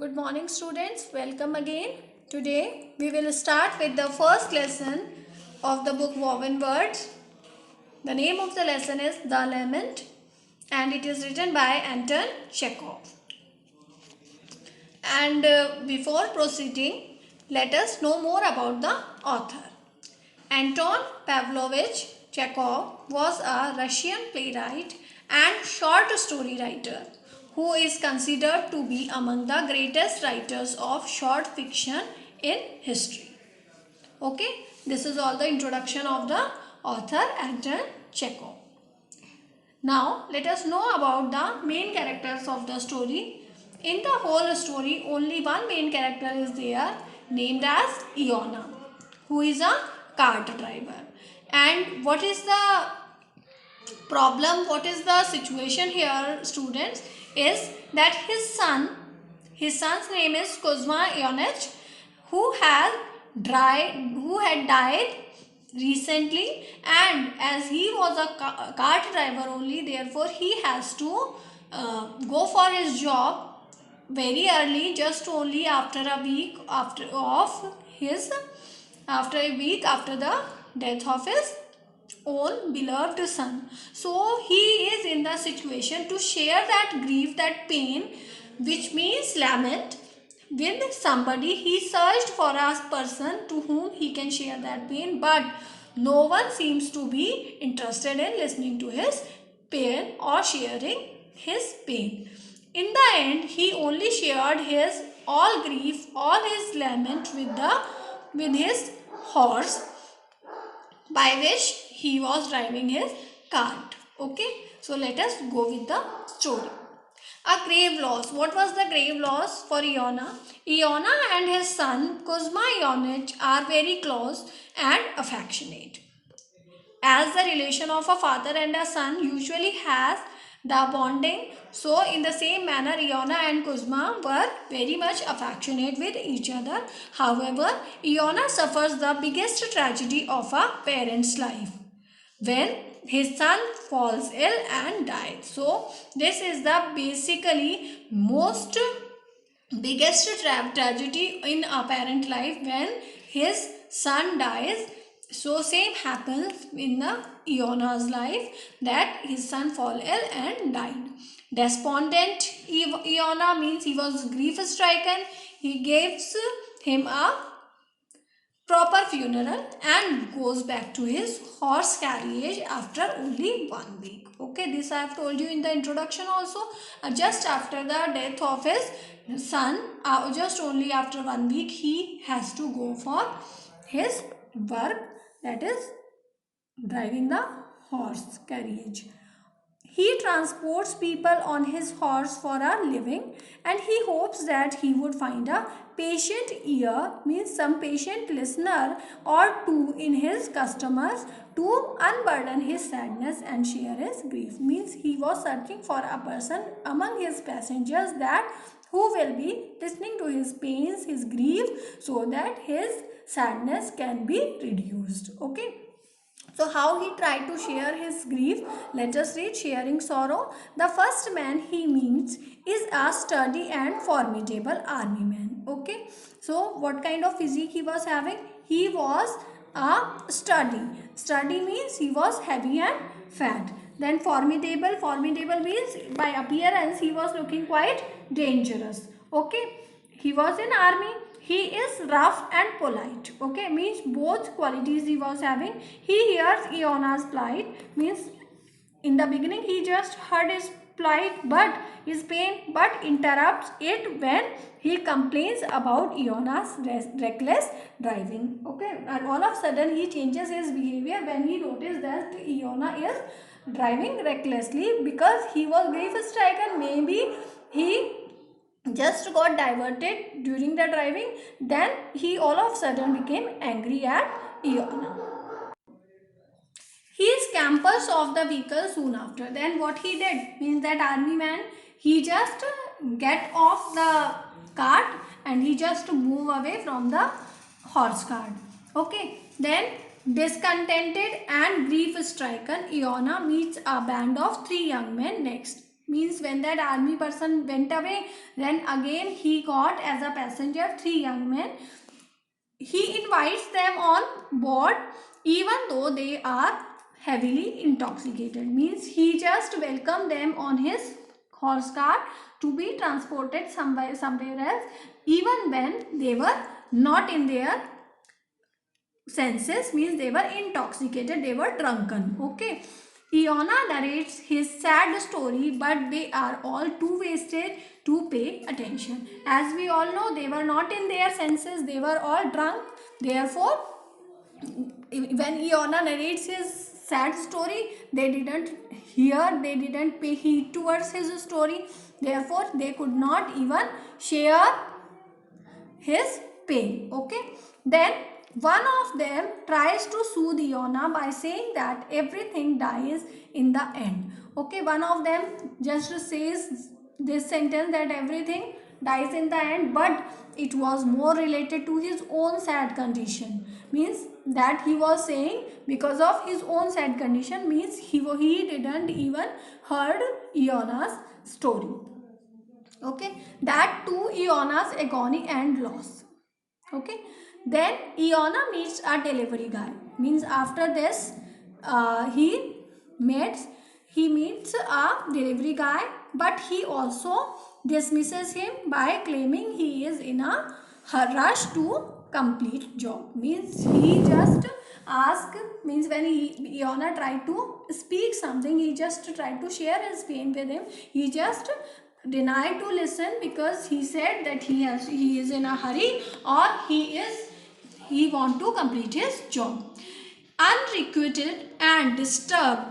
Good morning students, welcome again. Today we will start with the first lesson of the book Woven Words. The name of the lesson is The Lament and it is written by Anton Chekhov. And before proceeding, let us know more about the author. Anton Pavlovich Chekhov was a Russian playwright and short story writer who is considered to be among the greatest writers of short fiction in history. Okay, this is all the introduction of the author Anton Chekhov. Now, let us know about the main characters of the story. In the whole story, only one main character is there named as Iona, who is a cart driver. And what is the problem, what is the situation here, students, is that his son's name is Kuzma Ionich, who had died recently, and as he was a cart driver only, therefore he has to go for his job very early, just only after a week after the death of his own beloved son. So he is in the situation to share that grief, that pain, which means lament, with somebody. He searched for a person to whom he can share that pain, but no one seems to be interested in listening to his pain or sharing his pain. In the end, he only shared his all grief, all his lament with his horse, by which he was driving his cart. Okay, so let us go with the story. A grave loss. What was the grave loss for Iona? Iona and his son Kuzma Ionich are very close and affectionate. As the relation of a father and a son usually has the bonding, so in the same manner Iona and Kuzma were very much affectionate with each other. However, Iona suffers the biggest tragedy of a parent's life when his son falls ill and dies. So this is the basically most biggest tragedy in a parent life, when his son dies. So same happens in the Iona's life, that his son fall ill and died. Despondent Iona means he was grief stricken. He gives him a proper funeral and goes back to his horse carriage after only 1 week. Okay, this I have told you in the introduction also. Just after the death of his son, just only after 1 week, he has to go for his work, that is driving the horse carriage. He transports people on his horse for a living, and he hopes that he would find a patient ear, means some patient listener or two in his customers, to unburden his sadness and share his grief. Means he was searching for a person among his passengers that who will be listening to his pains, his grief, so that his sadness can be reduced. Okay. So how he tried to share his grief? Let us read. Sharing sorrow. The first man he meets is a sturdy and formidable army man. Okay. So what kind of physique he was having? He was a sturdy. Sturdy means he was heavy and fat. Then formidable. Formidable means by appearance he was looking quite dangerous. Okay. He was in army. He is rough and polite. Okay, means both qualities he was having. He hears Iona's plight, means in the beginning he just heard his plight, but his pain, but interrupts it when he complains about Iona's reckless driving. Okay, and all of a sudden he changes his behavior when he noticed that Iona is driving recklessly, because he was grief stricken. Maybe he just got diverted during the driving. Then he all of a sudden became angry at Iona. He scampers off the vehicle soon after. Then what he did, means that army man, he just get off the cart and he just move away from the horse cart. Okay, then discontented and grief stricken Iona meets a band of 3 young men next. Means when that army person went away, then again he got as a passenger 3 young men. He invites them on board even though they are heavily intoxicated. Means he just welcomed them on his horse cart to be transported somewhere else, even when they were not in their senses. Means they were intoxicated, they were drunken. Okay. Iona narrates his sad story, but they are all too wasted to pay attention. As we all know, they were not in their senses, they were all drunk. Therefore, when Iona narrates his sad story, they didn't hear, they didn't pay heed towards his story. Therefore, they could not even share his pain. Okay. Then one of them tries to soothe Iona by saying that everything dies in the end. Okay. One of them just says this sentence that everything dies in the end, but it was more related to his own sad condition. Means that he was saying because of his own sad condition. Means he didn't even heard Iona's story. Okay, that too Iona's agony and loss. Okay, then Iona meets a delivery guy. Means after this, he meets a delivery guy, but he also dismisses him by claiming he is in a rush to complete job. Means he just ask, means when Iona tried to speak something, he just tried to share his pain with him. He just denied to listen because he said that he is in a hurry, or he want to complete his job. Unrequited and disturbed,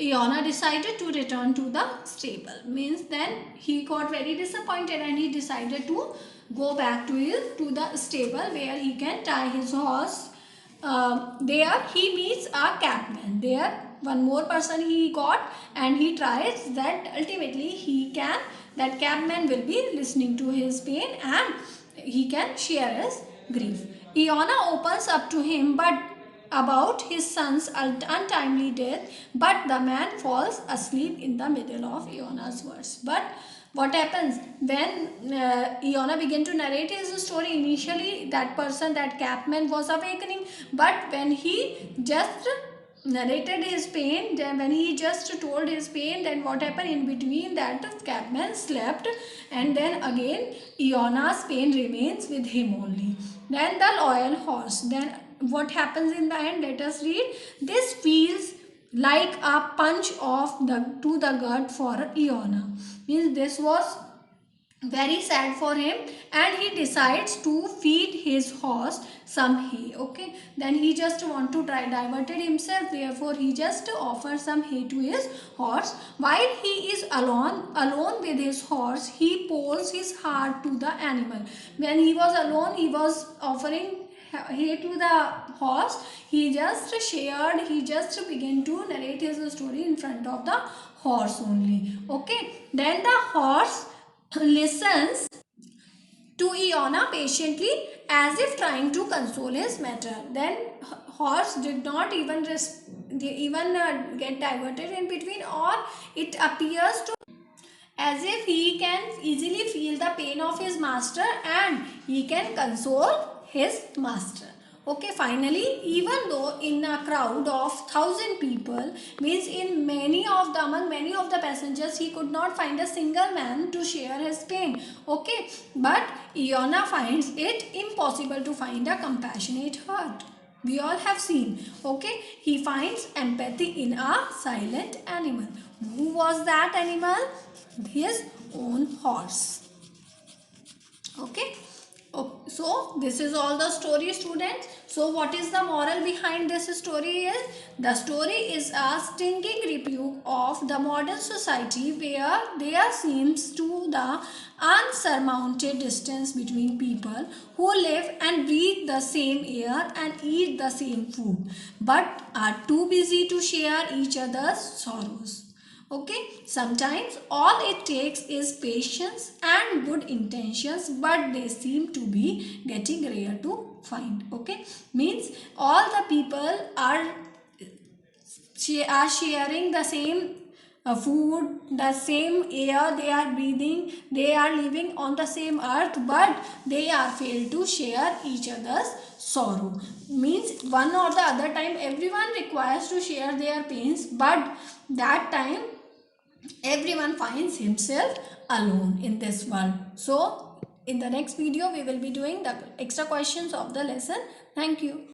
Iona decided to return to the stable. Means then he got very disappointed and he decided to go back to the stable where he can tie his horse. There he meets a cabman. There one more person he got, and he tries that ultimately that cabman will be listening to his pain and he can share his grief. Iona opens up to him about his son's untimely death, but the man falls asleep in the middle of Iona's words. But what happens when Iona began to narrate his story? Initially, that cabman was awakening, but when he just narrated his pain, then when he just told his pain, then what happened in between that cabman slept, and then again Iona's pain remains with him only. Then the loyal horse. Then what happens in the end? Let us read. This feels like a punch to the gut for Iona. Means this was very sad for him, and he decides to feed his horse some hay. Okay, then he just want to try diverted himself, therefore he just offers some hay to his horse. While he is alone with his horse, he pours his heart to the animal. When he was alone, he was offering hay to the horse. He just began to narrate his story in front of the horse only. Okay, then the horse listens to Iona patiently, as if trying to console his matter. Then horse did not even get diverted in between, or it appears to as if he can easily feel the pain of his master and he can console his master. Okay, finally, even though in a crowd of 1,000 people, means among many of the passengers, he could not find a single man to share his pain. Okay, but Iona finds it impossible to find a compassionate heart. We all have seen. Okay, he finds empathy in a silent animal. Who was that animal? His own horse. Okay. So this is all the story, students. So what is the moral behind this story is? The story is a stinging rebuke of the modern society, where there seems to the unsurmounted distance between people who live and breathe the same air and eat the same food, but are too busy to share each other's sorrows. Okay, sometimes all it takes is patience and good intentions, but they seem to be getting rare to find. Okay, means all the people are are sharing the same food, the same air they are breathing, they are living on the same earth, but they are failed to share each other's sorrow. Means one or the other time everyone requires to share their pains, but that time everyone finds himself alone in this world. So in the next video we will be doing the extra questions of the lesson. Thank you.